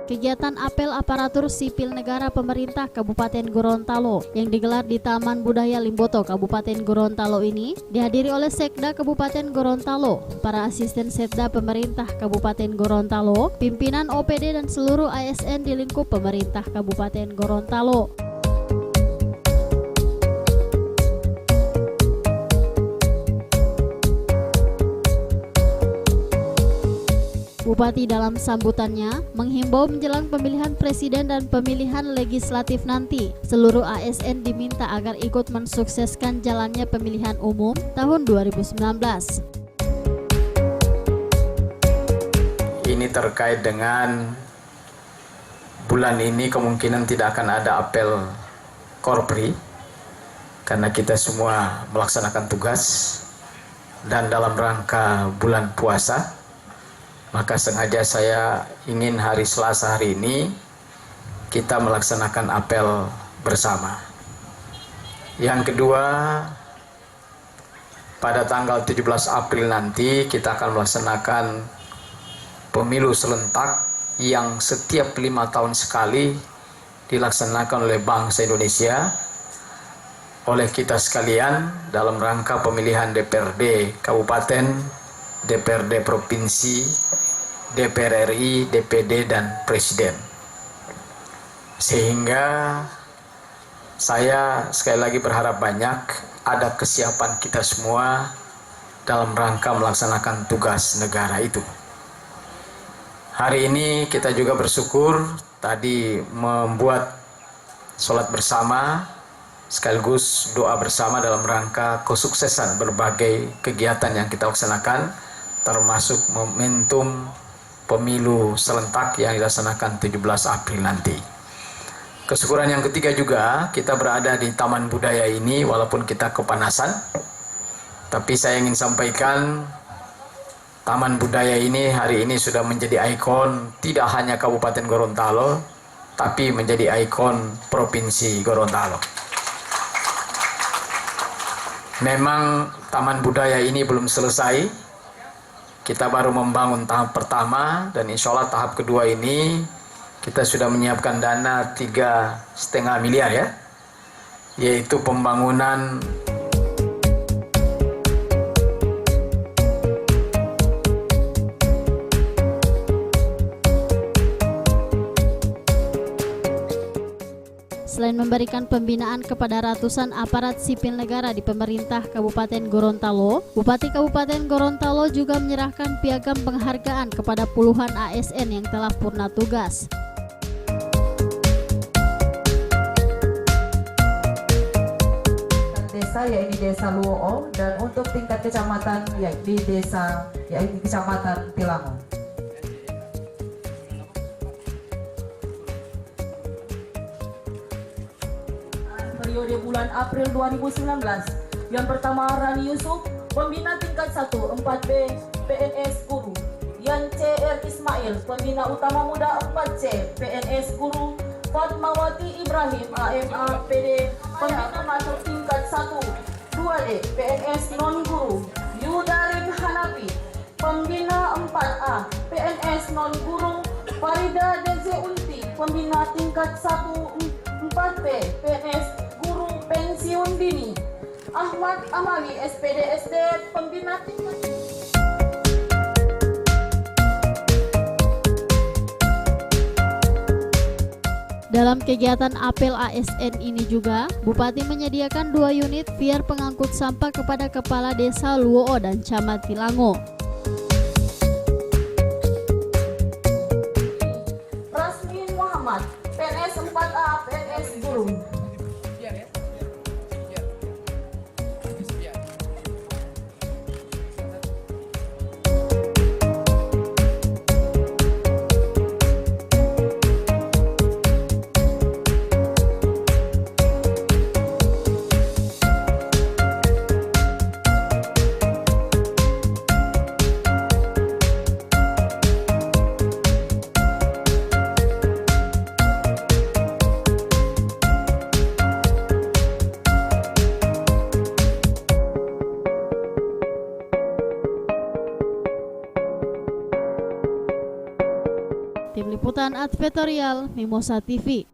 Kegiatan apel aparatur sipil negara pemerintah Kabupaten Gorontalo yang digelar di Taman Budaya Limboto, Kabupaten Gorontalo ini dihadiri oleh Sekda Kabupaten Gorontalo, para asisten Sekda pemerintah Kabupaten Gorontalo, pimpinan OPD dan seluruh ASN di lingkup pemerintah Kabupaten Gorontalo. Bupati dalam sambutannya menghimbau menjelang pemilihan presiden dan pemilihan legislatif nanti, seluruh ASN diminta agar ikut mensukseskan jalannya pemilihan umum tahun 2019. Ini terkait dengan bulan ini kemungkinan tidak akan ada apel korpri karena kita semua melaksanakan tugas dan dalam rangka bulan puasa. Maka sengaja saya ingin hari Selasa hari ini kita melaksanakan apel bersama. Yang kedua, pada tanggal 17 April nanti kita akan melaksanakan pemilu serentak yang setiap 5 tahun sekali dilaksanakan oleh bangsa Indonesia, oleh kita sekalian dalam rangka pemilihan DPRD Kabupaten, DPRD Provinsi, DPR RI, DPD, dan Presiden. Sehingga saya sekali lagi berharap banyak ada kesiapan kita semua dalam rangka melaksanakan tugas negara itu. Hari ini kita juga bersyukur tadi membuat sholat bersama sekaligus doa bersama dalam rangka kesuksesan berbagai kegiatan yang kita laksanakan, termasuk momentum pemilu serentak yang dilaksanakan 17 April nanti. Kesyukuran yang ketiga juga, kita berada di Taman Budaya ini walaupun kita kepanasan, tapi saya ingin sampaikan Taman Budaya ini hari ini sudah menjadi ikon tidak hanya Kabupaten Gorontalo, tapi menjadi ikon Provinsi Gorontalo. Memang Taman Budaya ini belum selesai. Kita baru membangun tahap pertama dan insya Allah tahap kedua ini kita sudah menyiapkan dana 3,5 miliar ya, yaitu pembangunan Selain memberikan pembinaan kepada ratusan aparat sipil negara di pemerintah Kabupaten Gorontalo, Bupati Kabupaten Gorontalo juga menyerahkan piagam penghargaan kepada puluhan ASN yang telah purna tugas. Desa yaitu Desa Luo dan untuk tingkat kecamatan yaitu Kecamatan Tilango. Periode bulan April 2019. Yang pertama Rani Yusuf, pembina tingkat 1 4B PNS Guru. Yan CR Ismail, pembina utama muda 4C PNS Guru. Fatmawati Ibrahim AMA PD, pembina masuk tingkat 1 2D PNS Non Guru. Yudarin Hanafi, pembina 4A PNS Non Guru. Farida Deze Unti, pembina tingkat 1 4B PNS Pensiun Dini. Ahmad Amali SPD SD, pembina tingkat. Dalam kegiatan apel ASN ini juga, Bupati menyediakan 2 unit VR pengangkut sampah kepada Kepala Desa Luo dan Camat Tilango. Rasmin Muhammad, PNS 4A PNS Guru. Tim Liputan Advertorial Mimosa TV.